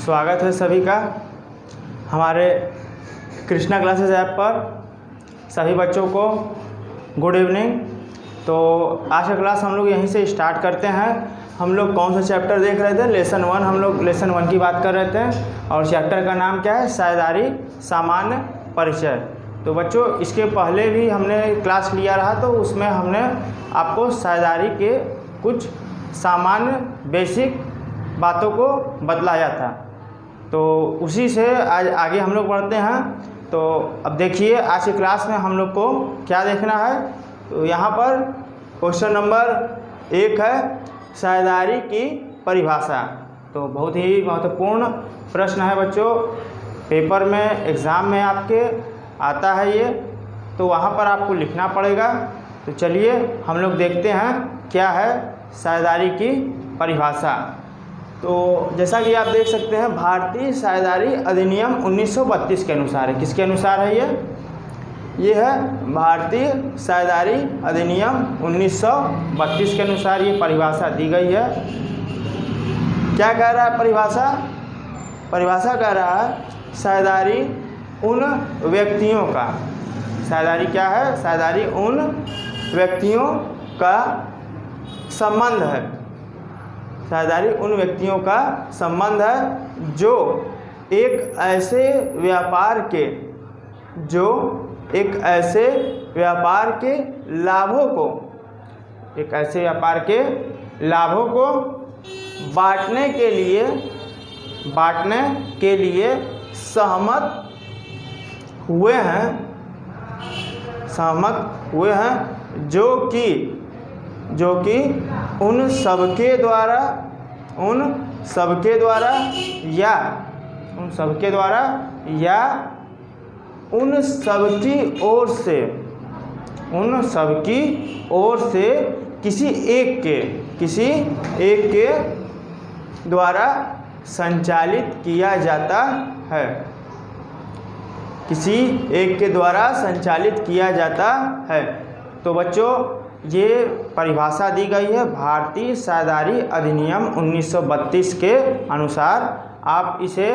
स्वागत है सभी का हमारे कृष्णा क्लासेस ऐप पर। सभी बच्चों को गुड इवनिंग। तो आज का क्लास हम लोग यहीं से स्टार्ट करते हैं। हम लोग कौन सा चैप्टर देख रहे थे? लेसन 1। हम लोग लेसन 1 की बात कर रहे थे और चैप्टर का नाम क्या है? साझेदारी सामान्य परिचय। तो बच्चों इसके पहले भी हमने क्लास लिया रहा, तो उसमें हमने आपको साझेदारी के कुछ सामान्य बेसिक बातों को बतलाया था। तो उसी से आज आगे हम लोग बढ़ते हैं। तो अब देखिए आज की क्लास में हम लोग को क्या देखना है। तो यहाँ पर क्वेश्चन नंबर 1 है साझेदारी की परिभाषा। तो बहुत ही महत्वपूर्ण प्रश्न है बच्चों, पेपर में एग्ज़ाम में आपके आता है ये, तो वहाँ पर आपको लिखना पड़ेगा। तो चलिए हम लोग देखते हैं क्या है साझेदारी की परिभाषा। तो जैसा कि आप देख सकते हैं भारतीय साझेदारी अधिनियम 1932 के अनुसार है। किसके अनुसार है ये है भारतीय साझेदारी अधिनियम 1932 के अनुसार ये परिभाषा दी गई है। क्या कह रहा है परिभाषा? परिभाषा कह रहा है साझेदारी उन व्यक्तियों का, साझेदारी क्या है? साझेदारी उन व्यक्तियों का संबंध है। साझेदारी उन व्यक्तियों का संबंध है जो एक ऐसे व्यापार के लाभों को बांटने के लिए सहमत हुए हैं जो कि उन सबके द्वारा या उन सबकी ओर से किसी एक के द्वारा संचालित किया जाता है। किसी एक के द्वारा संचालित किया जाता है। तो बच्चों ये परिभाषा दी गई है भारतीय साझेदारी अधिनियम 1932 के अनुसार। आप इसे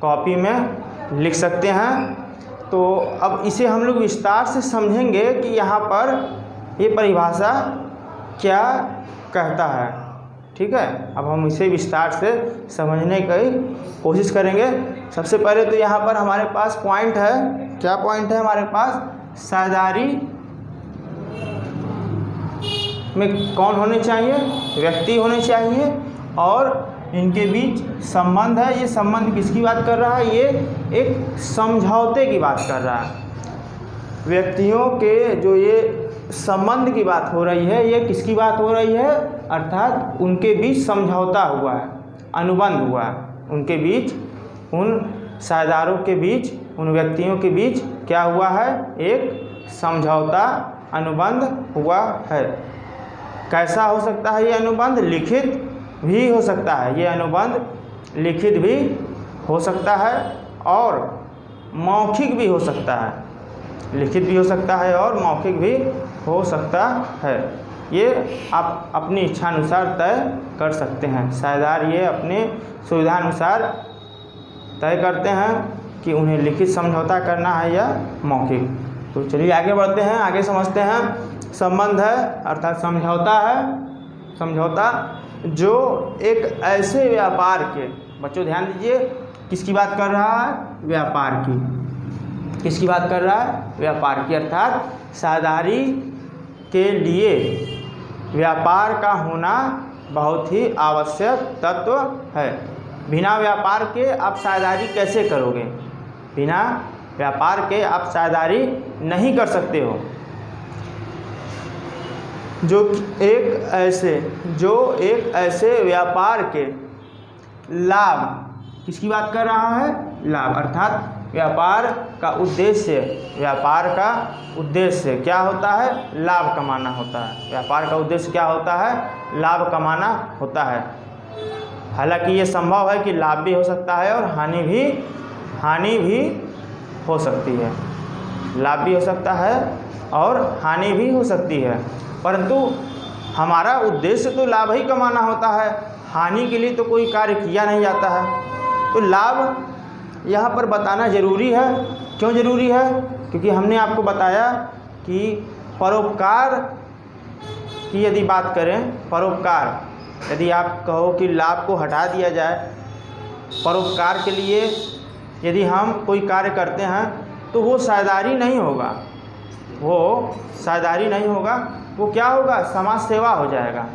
कॉपी में लिख सकते हैं। तो अब इसे हम लोग विस्तार से समझेंगे कि यहाँ पर ये परिभाषा क्या कहता है। ठीक है, अब हम इसे विस्तार से समझने की कोशिश करेंगे। सबसे पहले तो यहाँ पर हमारे पास पॉइंट है। क्या पॉइंट है हमारे पास? साझेदारी में कौन होने चाहिए? व्यक्ति होने चाहिए और इनके बीच संबंध है। ये संबंध किसकी बात कर रहा है? ये एक समझौते की बात कर रहा है। व्यक्तियों के जो ये संबंध की बात हो रही है, ये किसकी बात हो रही है? अर्थात उनके बीच समझौता हुआ है, अनुबंध हुआ है। उनके बीच, उन साझेदारों के बीच, उन व्यक्तियों के बीच क्या हुआ है? एक समझौता, अनुबंध हुआ है। कैसा हो सकता है ये अनुबंध? लिखित भी हो सकता है। ये अनुबंध लिखित भी हो सकता है और मौखिक भी हो सकता है। लिखित भी हो सकता है और मौखिक भी हो सकता है। ये आप अपनी इच्छानुसार तय कर सकते हैं। साझेदार ये अपनी सुविधानुसार तय करते हैं कि उन्हें लिखित समझौता करना है या मौखिक। तो चलिए आगे बढ़ते हैं, आगे समझते हैं। संबंध है अर्थात समझौता है। समझौता जो एक ऐसे व्यापार के, बच्चों ध्यान दीजिए, किसकी बात कर रहा है? व्यापार की। किसकी बात कर रहा है? व्यापार की। अर्थात साझेदारी के लिए व्यापार का होना बहुत ही आवश्यक तत्व है। बिना व्यापार के आप साझेदारी कैसे करोगे? बिना व्यापार के आप साझेदारी नहीं कर सकते हो। जो एक ऐसे व्यापार के लाभ, किसकी बात कर रहा है? लाभ। अर्थात व्यापार का उद्देश्य क्या होता है? लाभ कमाना होता है। व्यापार का उद्देश्य क्या होता है? लाभ कमाना होता है। हालांकि ये संभव है कि लाभ भी हो सकता है और हानि भी हो सकती है। लाभ भी हो सकता है और हानि भी हो सकती है, परंतु हमारा उद्देश्य तो लाभ ही कमाना होता है। हानि के लिए तो कोई कार्य किया नहीं जाता है। तो लाभ यहाँ पर बताना ज़रूरी है। क्यों ज़रूरी है? क्योंकि हमने आपको बताया कि परोपकार की यदि बात करें, परोपकार यदि आप कहो कि लाभ को हटा दिया जाए, परोपकार के लिए यदि हम कोई कार्य करते हैं तो वो साझेदारी नहीं होगा, वो साझेदारी नहीं होगा, वो क्या होगा? समाज सेवा हो जाएगा।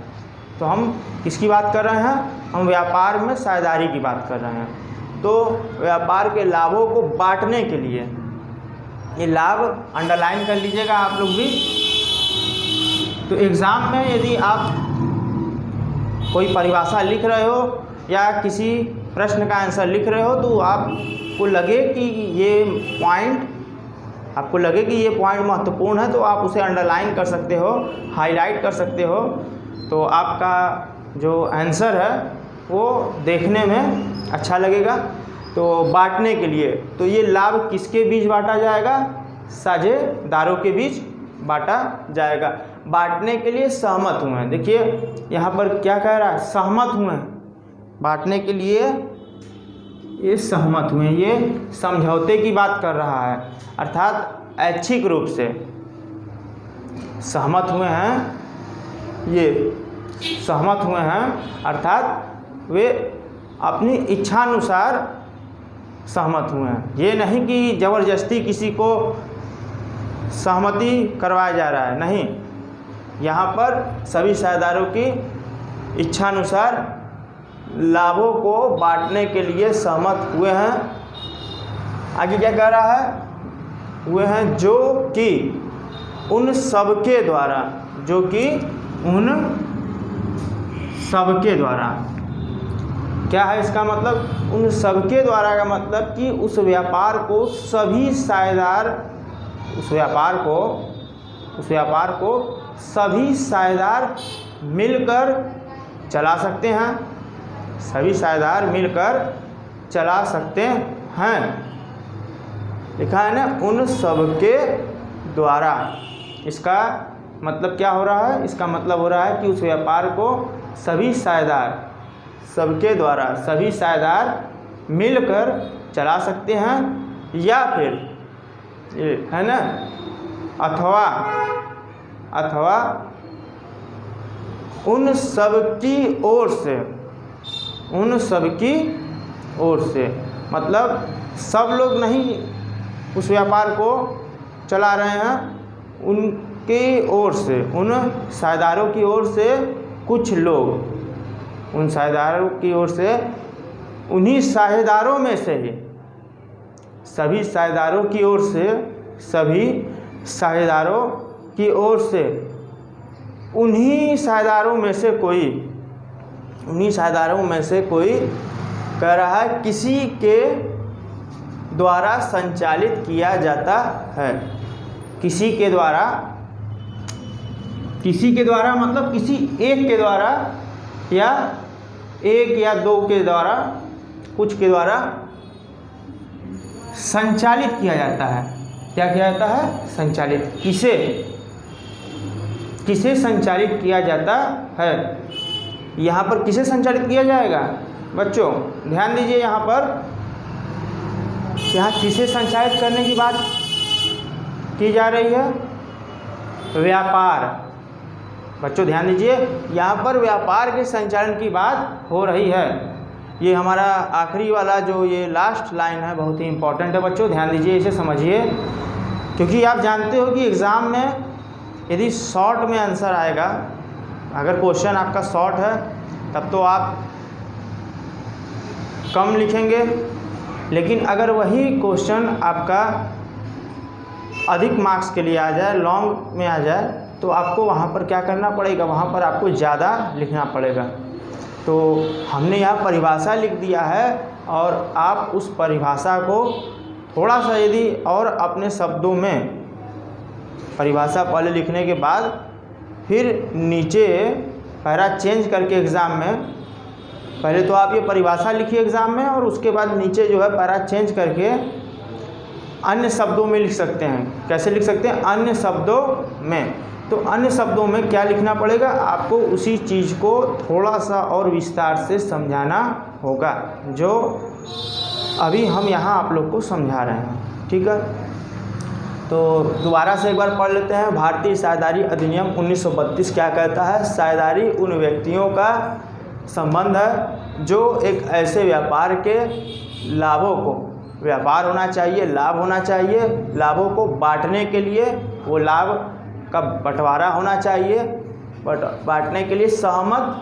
तो हम किसकी बात कर रहे हैं? हम व्यापार में साझेदारी की बात कर रहे हैं। तो व्यापार के लाभों को बांटने के लिए, ये लाभ अंडरलाइन कर लीजिएगा आप लोग भी। तो एग्ज़ाम में यदि आप कोई परिभाषा लिख रहे हो या किसी प्रश्न का आंसर लिख रहे हो तो आपको लगे कि ये पॉइंट, आपको लगे कि ये पॉइंट महत्वपूर्ण है तो आप उसे अंडरलाइन कर सकते हो, हाईलाइट कर सकते हो। तो आपका जो आंसर है वो देखने में अच्छा लगेगा। तो बांटने के लिए, तो ये लाभ किसके बीच बांटा जाएगा? साझेदारों के बीच बांटा जाएगा। बांटने के लिए सहमत हुए हैं। देखिए यहाँ पर क्या कह रहा है? सहमत हुए हैं। बांटने के लिए ये सहमत हुए हैं, ये समझौते की बात कर रहा है, अर्थात ऐच्छिक रूप से सहमत हुए हैं। ये सहमत हुए हैं अर्थात वे अपनी इच्छानुसार सहमत हुए हैं। ये नहीं कि ज़बरदस्ती किसी को सहमति करवाया जा रहा है, नहीं। यहाँ पर सभी साझेदारों की इच्छानुसार लाभों को बांटने के लिए सहमत हुए हैं। आगे क्या कह रहा है? हुए हैं जो कि उन सबके द्वारा, जो कि उन सबके द्वारा, क्या है इसका मतलब? उन सबके द्वारा का मतलब कि उस व्यापार को सभी साझेदार, उस व्यापार को सभी साझेदार मिलकर चला सकते हैं, सभी साझेदार मिलकर चला सकते हैं। लिखा है ना, उन सबके द्वारा। इसका मतलब क्या हो रहा है? इसका मतलब हो रहा है कि उस व्यापार को सभी साझेदार, सबके द्वारा सभी साझेदार मिलकर चला सकते हैं, या फिर ये है ना, अथवा उन सबकी ओर से, उन सबकी ओर से, मतलब सब लोग नहीं उस व्यापार को चला रहे हैं, उनके ओर से, उन साझेदारों की ओर से कुछ लोग, उन साझेदारों की ओर से, उन्हीं साझेदारों में से ही, सभी साझेदारों की ओर से, सभी साझेदारों की ओर से, उन्हीं साझेदारों में से कोई, उन्हीं साझेदारों में से कोई कह रहा है किसी के द्वारा संचालित किया जाता है। किसी के द्वारा, किसी के द्वारा मतलब किसी एक के द्वारा, या एक या दो के द्वारा, कुछ के द्वारा संचालित किया जाता है। क्या किया जाता है? संचालित। किसे, किसे संचालित किया जाता है? यहाँ पर किसे संचालित किया जाएगा? बच्चों ध्यान दीजिए, यहाँ पर, यहाँ किसे संचालित करने की बात की जा रही है? व्यापार। बच्चों ध्यान दीजिए, यहाँ पर व्यापार के संचालन की बात हो रही है। ये हमारा आखिरी वाला जो ये लास्ट लाइन है बहुत ही इम्पोर्टेंट है बच्चों, ध्यान दीजिए, इसे समझिए। क्योंकि आप जानते हो कि एग्ज़ाम में यदि शॉर्ट में आंसर आएगा, अगर क्वेश्चन आपका शॉर्ट है तब तो आप कम लिखेंगे, लेकिन अगर वही क्वेश्चन आपका अधिक मार्क्स के लिए आ जाए, लॉन्ग में आ जाए, तो आपको वहाँ पर क्या करना पड़ेगा? वहाँ पर आपको ज़्यादा लिखना पड़ेगा। तो हमने यहाँ परिभाषा लिख दिया है, और आप उस परिभाषा को थोड़ा सा यदि और अपने शब्दों में, परिभाषा पहले लिखने के बाद फिर नीचे पैरा चेंज करके एग्ज़ाम में, पहले तो आप ये परिभाषा लिखिए एग्ज़ाम में, और उसके बाद नीचे जो है पैरा चेंज करके अन्य शब्दों में लिख सकते हैं। कैसे लिख सकते हैं? अन्य शब्दों में। तो अन्य शब्दों में क्या लिखना पड़ेगा, आपको उसी चीज़ को थोड़ा सा और विस्तार से समझाना होगा, जो अभी हम यहाँ आप लोग को समझा रहे हैं। ठीक है, तो दोबारा से एक बार पढ़ लेते हैं। भारतीय साझेदारी अधिनियम 1932 क्या कहता है? साझेदारी उन व्यक्तियों का संबंध है जो एक ऐसे व्यापार के लाभों को, व्यापार होना चाहिए, लाभ होना चाहिए, लाभों को बांटने के लिए, वो लाभ का बंटवारा होना चाहिए, बांटने के लिए सहमत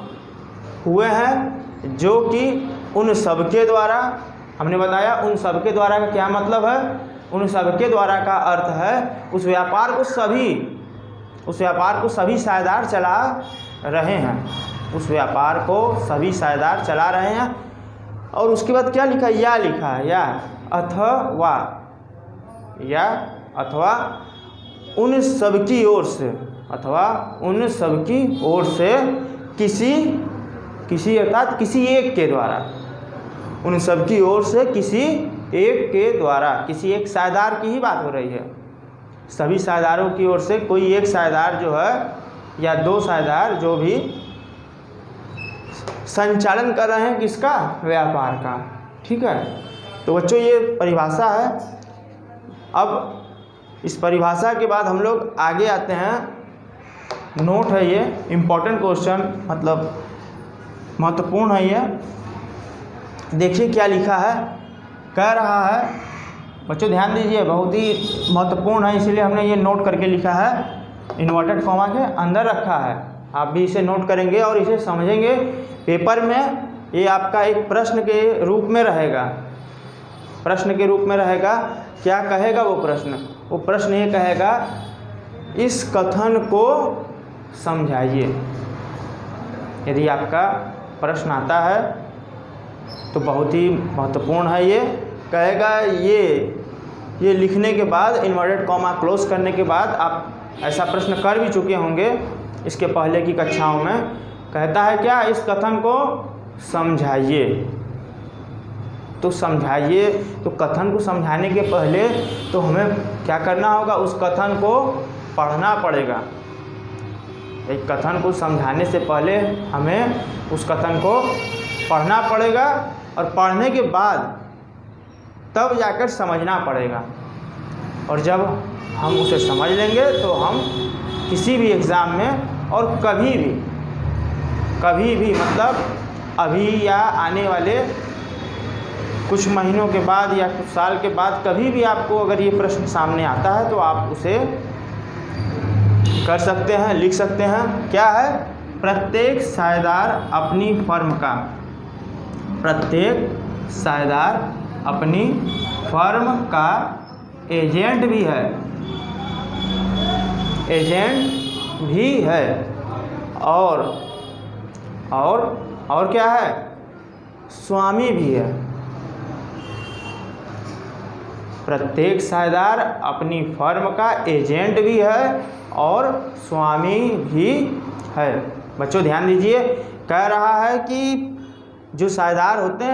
हुए हैं, जो कि उन सबके द्वारा, हमने बताया उन सबके द्वारा का क्या मतलब है, उन सबके द्वारा का अर्थ है उस व्यापार को सभी साझेदार चला रहे हैं, उस व्यापार को सभी साझेदार चला रहे हैं। और उसके बाद क्या लिखा है? या लिखा है, या अथवा उन सबकी ओर से, अथवा उन सबकी ओर से किसी अर्थात किसी एक के द्वारा, उन सबकी ओर से किसी एक के द्वारा, किसी एक साझेदार की ही बात हो रही है। सभी साझेदारों की ओर से कोई एक साझेदार जो है या दो साझेदार जो भी संचालन कर रहे हैं किसका? व्यापार का। ठीक है, तो बच्चों ये परिभाषा है। अब इस परिभाषा के बाद हम लोग आगे आते हैं। नोट है ये, इम्पोर्टेंट क्वेश्चन, मतलब महत्वपूर्ण है ये। देखिए क्या लिखा है, कह रहा है, बच्चों ध्यान दीजिए, बहुत ही महत्वपूर्ण है, इसलिए हमने ये नोट करके लिखा है, इन्वर्टेड कॉमा के अंदर रखा है। आप भी इसे नोट करेंगे और इसे समझेंगे। पेपर में ये आपका एक प्रश्न के रूप में रहेगा, प्रश्न के रूप में रहेगा। क्या कहेगा वो प्रश्न? वो प्रश्न ये कहेगा, इस कथन को समझाइए। यदि आपका प्रश्न आता है तो बहुत ही महत्वपूर्ण है। ये कहेगा, ये लिखने के बाद, इन्वर्टेड कॉमा क्लोज करने के बाद, आप ऐसा प्रश्न कर भी चुके होंगे इसके पहले की कक्षाओं में। कहता है क्या? इस कथन को समझाइए। तो समझाइए, तो कथन को समझाने के पहले तो हमें क्या करना होगा? उस कथन को पढ़ना पड़ेगा। एक कथन को समझाने से पहले हमें उस कथन को पढ़ना पड़ेगा, और पढ़ने के बाद तब जाकर समझना पड़ेगा। और जब हम उसे समझ लेंगे तो हम किसी भी एग्ज़ाम में, और कभी भी मतलब अभी या आने वाले कुछ महीनों के बाद या कुछ साल के बाद, कभी भी आपको अगर ये प्रश्न सामने आता है तो आप उसे कर सकते हैं, लिख सकते हैं। क्या है? प्रत्येक साझेदार अपनी फर्म का, प्रत्येक साझेदार अपनी फर्म का एजेंट भी है, एजेंट भी है, और क्या है? स्वामी भी है। प्रत्येक साझेदार अपनी फर्म का एजेंट भी है और स्वामी भी है। बच्चों ध्यान दीजिए, कह रहा है कि जो साझेदार होते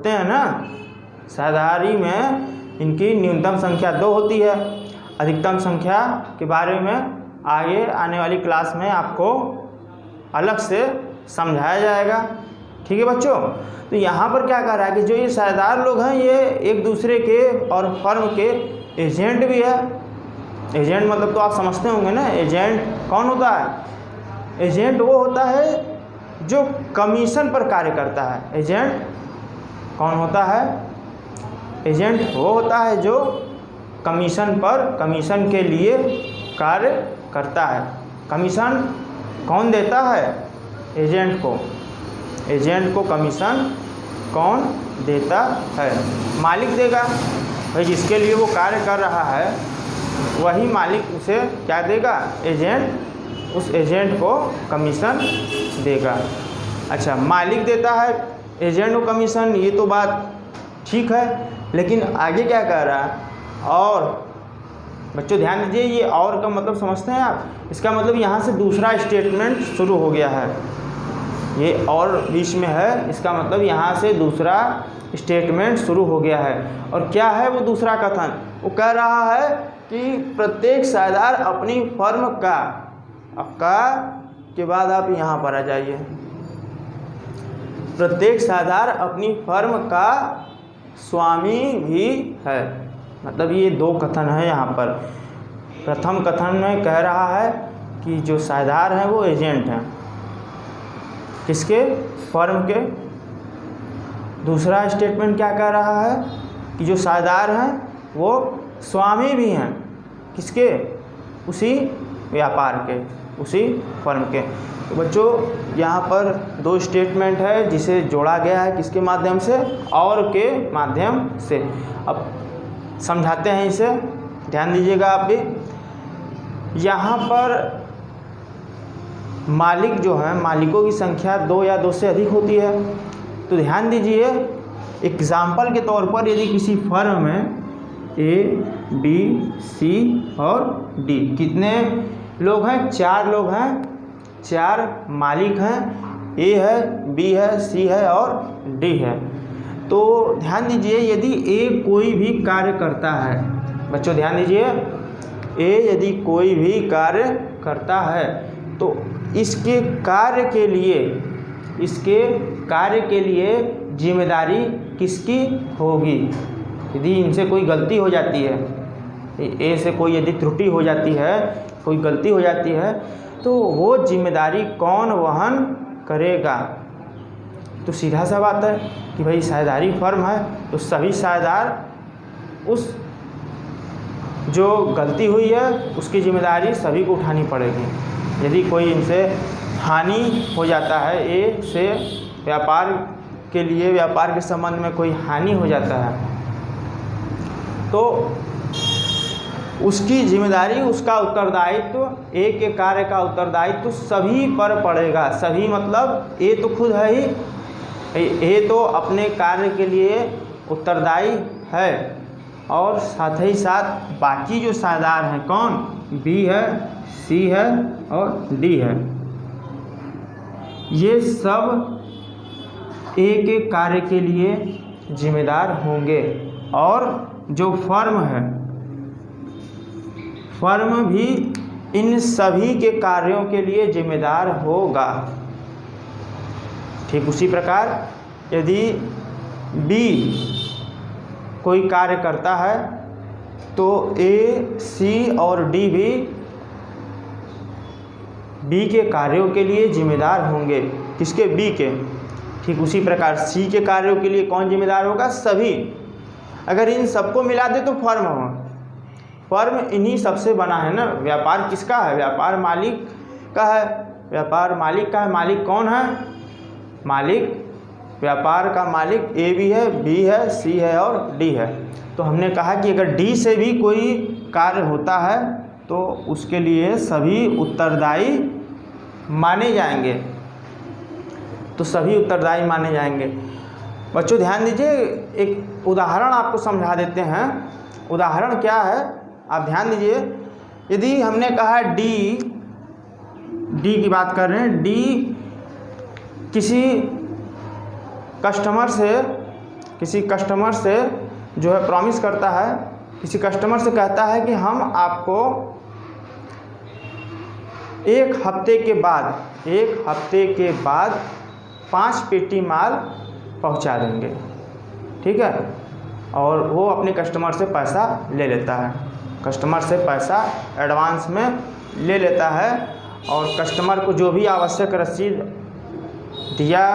हैं ना, साझेदारी में इनकी न्यूनतम संख्या 2 होती है। अधिकतम संख्या के बारे में आगे आने वाली क्लास में आपको अलग से समझाया जाएगा। ठीक है बच्चों, तो यहाँ पर क्या कह रहा है कि जो ये साझेदार लोग हैं, ये एक दूसरे के और फर्म के एजेंट भी है। एजेंट मतलब तो आप समझते होंगे ना, एजेंट कौन होता है? एजेंट वो होता है जो कमीशन पर कार्य करता है। एजेंट कौन होता है? एजेंट वो होता है जो कमीशन के लिए कार्य करता है। कमीशन कौन देता है? एजेंट को कमीशन कौन देता है? मालिक देगा। भाई जिसके लिए वो कार्य कर रहा है वही मालिक उसे क्या देगा? एजेंट उस एजेंट को कमीशन देगा। अच्छा, मालिक देता है एजेंट को कमीशन, ये तो बात ठीक है, लेकिन आगे क्या कह रहा है? और बच्चों ध्यान दीजिए, ये और का मतलब समझते हैं आप? इसका मतलब यहाँ से दूसरा स्टेटमेंट शुरू हो गया है। ये और बीच में है, इसका मतलब यहाँ से दूसरा स्टेटमेंट शुरू हो गया है। और क्या है वो दूसरा कथन? वो कह रहा है कि प्रत्येक साझेदार अपनी फर्म का के बाद आप यहाँ पर आ जाइए, प्रत्येक साझेदार अपनी फर्म का स्वामी भी है। मतलब ये दो कथन है यहाँ पर। प्रथम कथन में कह रहा है कि जो साझेदार हैं वो एजेंट हैं, किसके? फर्म के। दूसरा स्टेटमेंट क्या कह रहा है कि जो साझेदार हैं वो स्वामी भी हैं, किसके? उसी व्यापार के, उसी फर्म के। तो बच्चों यहाँ पर दो स्टेटमेंट है जिसे जोड़ा गया है किसके माध्यम से? और के माध्यम से। अब समझाते हैं इसे, ध्यान दीजिएगा आप भी। यहाँ पर मालिक जो है, मालिकों की संख्या 2 या 2 से अधिक होती है। तो ध्यान दीजिए, एग्जाम्पल के तौर पर यदि किसी फर्म में A, B, C और D, कितने लोग हैं? 4 लोग हैं, 4 मालिक हैं। A है, B है, C है और D है। तो ध्यान दीजिए, यदि A कोई भी कार्य करता है, बच्चों ध्यान दीजिए, A यदि कोई भी कार्य करता है तो इसके कार्य के लिए जिम्मेदारी किसकी होगी? यदि इनसे कोई गलती हो जाती है, ए से कोई यदि त्रुटि हो जाती है, कोई गलती हो जाती है, तो वो जिम्मेदारी कौन वहन करेगा? तो सीधा सा बात है कि भाई साझेदारी फर्म है तो सभी साझेदार उस जो गलती हुई है उसकी जिम्मेदारी सभी को उठानी पड़ेगी। यदि कोई इनसे हानि हो जाता है, ए से व्यापार के संबंध में कोई हानि हो जाता है, तो उसकी जिम्मेदारी, उसका उत्तरदायित्व, ए के कार्य का उत्तरदायित्व सभी पर पड़ेगा। सभी मतलब ए तो खुद है ही, ए तो अपने कार्य के लिए उत्तरदायी है और साथ ही साथ बाकी जो साझेदार हैं, कौन? बी है, सी है और डी है। ये सब ए के कार्य के लिए जिम्मेदार होंगे और जो फर्म है, फर्म भी इन सभी के कार्यों के लिए जिम्मेदार होगा। ठीक उसी प्रकार यदि बी कोई कार्य करता है तो ए, सी और डी भी बी के कार्यों के लिए जिम्मेदार होंगे। किसके? बी के। ठीक उसी प्रकार सी के कार्यों के लिए कौन जिम्मेदार होगा? सभी। अगर इन सबको मिला दे तो फर्म हो। फर्म इन्हीं सबसे बना है ना। व्यापार किसका है? व्यापार मालिक का है। व्यापार मालिक का है। मालिक कौन है? मालिक, व्यापार का मालिक ए भी है, बी है, सी है और डी है। तो हमने कहा कि अगर डी से भी कोई कार्य होता है तो उसके लिए सभी उत्तरदायी माने जाएंगे। तो सभी उत्तरदायी माने जाएंगे। बच्चों ध्यान दीजिए, एक उदाहरण आपको समझा देते हैं। उदाहरण क्या है आप ध्यान दीजिए। यदि हमने कहा डी की बात कर रहे हैं, डी किसी कस्टमर से जो है प्रॉमिस करता है, किसी कस्टमर से कहता है कि हम आपको एक हफ्ते के बाद 5 पेटी माल पहुंचा देंगे। ठीक है। और वो अपने कस्टमर से पैसा ले लेता है, कस्टमर से पैसा एडवांस में ले लेता है और कस्टमर को जो भी आवश्यक रसीद दिया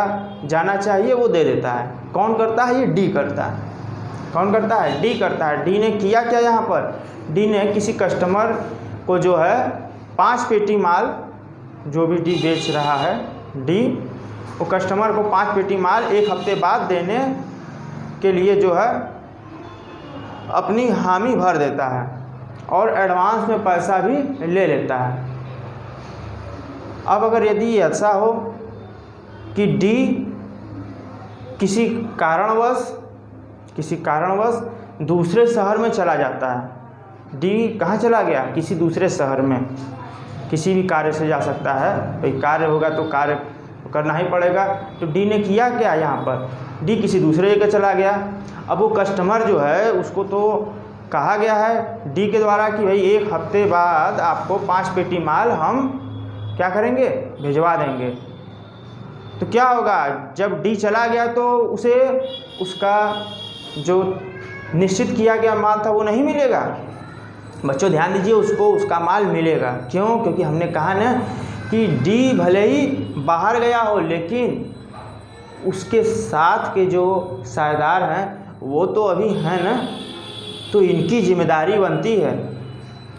जाना चाहिए वो दे देता है। कौन करता है? ये डी करता है। कौन करता है? डी करता है। डी ने किया क्या यहाँ पर? डी ने किसी कस्टमर को जो है 5 पेटी माल, जो भी डी बेच रहा है, डी वो कस्टमर को 5 पेटी माल 1 हफ्ते बाद देने के लिए जो है अपनी हामी भर देता है और एडवांस में पैसा भी ले लेता है। अब अगर यदि ऐसा हो कि डी किसी कारणवश दूसरे शहर में चला जाता है। डी कहाँ चला गया? किसी दूसरे शहर में। किसी भी कार्य से जा सकता है, भाई कार्य होगा तो कार्य करना ही पड़ेगा। तो डी ने किया क्या यहाँ पर? डी किसी दूसरे जगह चला गया। अब वो कस्टमर जो है उसको तो कहा गया है डी के द्वारा कि भाई 1 हफ्ते बाद आपको 5 पेटी माल हम क्या करेंगे, भिजवा देंगे। तो क्या होगा, जब डी चला गया तो उसे उसका जो निश्चित किया गया माल था वो नहीं मिलेगा। बच्चों ध्यान दीजिए, उसको उसका माल मिलेगा। क्यों? क्योंकि हमने कहा ना कि डी भले ही बाहर गया हो लेकिन उसके साथ के जो साझेदार हैं वो तो अभी हैं ना, तो इनकी जिम्मेदारी बनती है,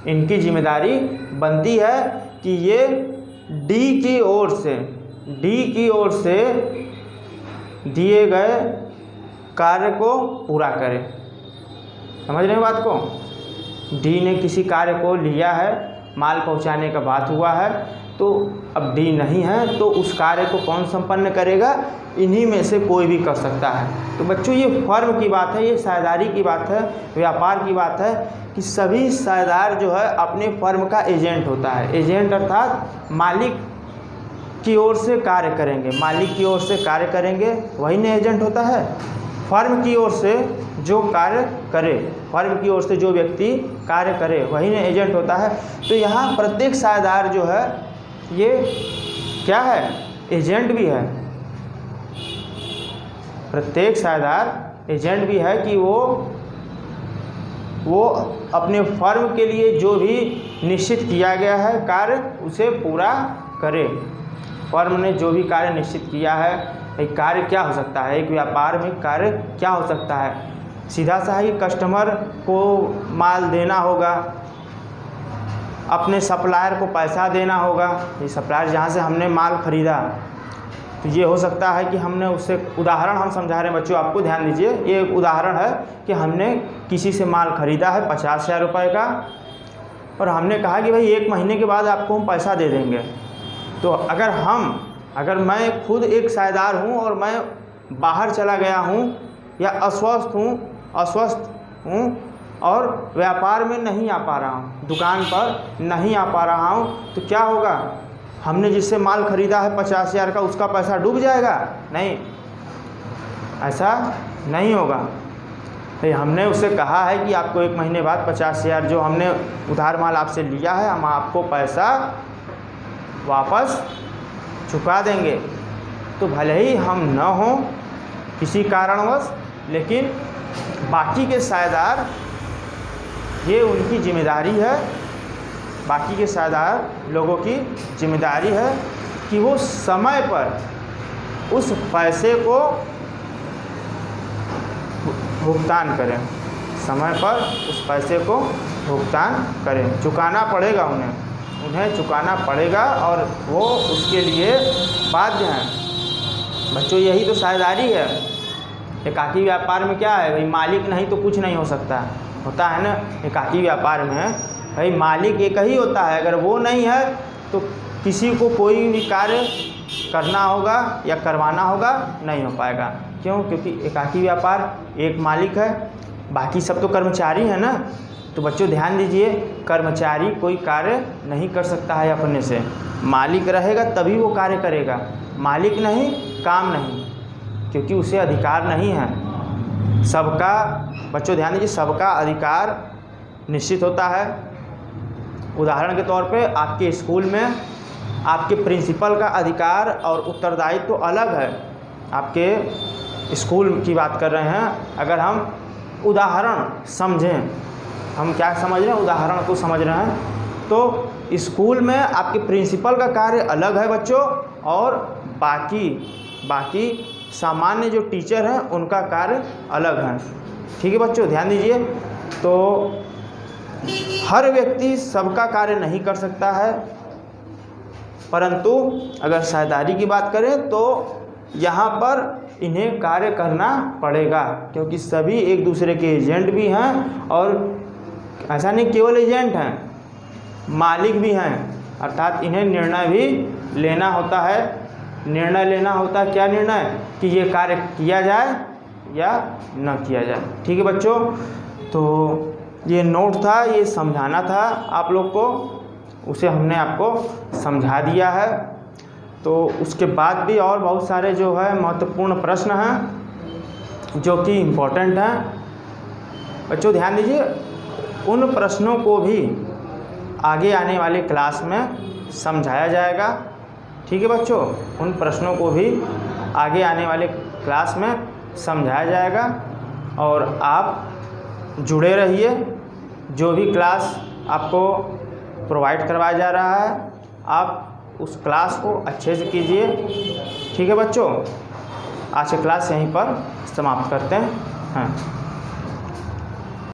इनकी जिम्मेदारी बनती है कि ये डी की ओर से दिए गए कार्य को पूरा करें। समझ रहे हैं बात को? डी ने किसी कार्य को लिया है, माल पहुंचाने का बात हुआ है, तो अब डी नहीं है तो उस कार्य को कौन संपन्न करेगा? इन्हीं में से कोई भी कर सकता है। तो बच्चों ये फर्म की बात है, ये साझेदारी की बात है, व्यापार की बात है कि सभी साझेदार जो है अपने फर्म का एजेंट होता है। एजेंट अर्थात मालिक की ओर से कार्य करेंगे, मालिक की ओर से कार्य करेंगे, वही ना एजेंट होता है। फर्म की ओर से जो कार्य करे, फर्म की ओर से जो व्यक्ति कार्य करे वही ना एजेंट होता है। तो यहाँ प्रत्येक साझेदार जो है ये क्या है, एजेंट भी है। प्रत्येक साझेदार एजेंट भी है कि वो अपने फर्म के लिए जो भी निश्चित किया गया है कार्य उसे पूरा करे। फर्म ने जो भी कार्य निश्चित किया है, एक कार्य क्या हो सकता है, एक व्यापार में कार्य क्या हो सकता है? सीधा सा ही कस्टमर को माल देना होगा, अपने सप्लायर को पैसा देना होगा। ये सप्लायर जहाँ से हमने माल ख़रीदा तो ये हो सकता है कि हमने उससे, उदाहरण हम समझा रहे हैं बच्चों, आपको ध्यान दीजिए, ये एक उदाहरण है कि हमने किसी से माल ख़रीदा है 50,000 रुपये का और हमने कहा कि भाई 1 महीने के बाद आपको हम पैसा दे देंगे। तो अगर मैं खुद एक साझेदार हूँ और मैं बाहर चला गया हूँ या अस्वस्थ हूँ और व्यापार में नहीं आ पा रहा हूँ, दुकान पर नहीं आ पा रहा हूँ, तो क्या होगा? हमने जिससे माल ख़रीदा है 50,000 का, उसका पैसा डूब जाएगा? नहीं, ऐसा नहीं होगा। तो हमने उससे कहा है कि आपको 1 महीने बाद 50,000 जो हमने उधार माल आपसे लिया है, हम आपको पैसा वापस चुका देंगे। तो भले ही हम न हों किसी कारणवश, लेकिन बाकी के साझेदार, ये उनकी जिम्मेदारी है, बाकी के साझेदार लोगों की जिम्मेदारी है कि वो समय पर उस पैसे को भुगतान करें, समय पर उस पैसे को भुगतान करें। चुकाना पड़ेगा, उन्हें चुकाना पड़ेगा और वो उसके लिए बाध्य हैं। बच्चों यही तो साझेदारी है। एकाकी व्यापार में क्या है भाई, मालिक नहीं तो कुछ नहीं हो सकता, होता है ना। एकाकी व्यापार में भाई मालिक एक ही होता है, अगर वो नहीं है तो किसी को कोई भी कार्य करना होगा या करवाना होगा नहीं हो पाएगा। क्यों? क्योंकि एकाकी व्यापार, एक मालिक है, बाकी सब तो कर्मचारी है ना। तो बच्चों ध्यान दीजिए, कर्मचारी कोई कार्य नहीं कर सकता है अपने से, मालिक रहेगा तभी वो कार्य करेगा, मालिक नहीं काम नहीं, क्योंकि उसे अधिकार नहीं है। सबका, बच्चों ध्यान दीजिए, सबका अधिकार निश्चित होता है। उदाहरण के तौर पे आपके स्कूल में आपके प्रिंसिपल का अधिकार और उत्तरदायित्व तो अलग है। आपके स्कूल की बात कर रहे हैं, अगर हम उदाहरण समझें, हम क्या समझ रहे हैं, उदाहरण को समझ रहे हैं, तो स्कूल में आपके प्रिंसिपल का कार्य अलग है बच्चों, और बाकी सामान्य जो टीचर हैं उनका कार्य अलग है। ठीक है बच्चों, ध्यान दीजिए। तो हर व्यक्ति सबका कार्य नहीं कर सकता है, परंतु अगर साझेदारी की बात करें तो यहाँ पर इन्हें कार्य करना पड़ेगा, क्योंकि सभी एक दूसरे के एजेंट भी हैं, और ऐसा नहीं केवल एजेंट हैं, मालिक भी हैं, अर्थात इन्हें निर्णय भी लेना होता है। निर्णय लेना होता है, क्या निर्णय? कि ये कार्य किया जाए या न किया जाए। ठीक है बच्चों, तो ये नोट था, ये समझाना था आप लोग को, उसे हमने आपको समझा दिया है। तो उसके बाद भी और बहुत सारे जो है महत्वपूर्ण प्रश्न हैं जो कि इम्पोर्टेंट हैं। बच्चों ध्यान दीजिए, उन प्रश्नों को भी आगे आने वाली क्लास में समझाया जाएगा। ठीक है बच्चों, उन प्रश्नों को भी आगे आने वाले क्लास में समझाया जाएगा और आप जुड़े रहिए। जो भी क्लास आपको प्रोवाइड करवाया जा रहा है आप उस क्लास को अच्छे से कीजिए। ठीक है बच्चों, आज की क्लास यहीं पर समाप्त करते हैं।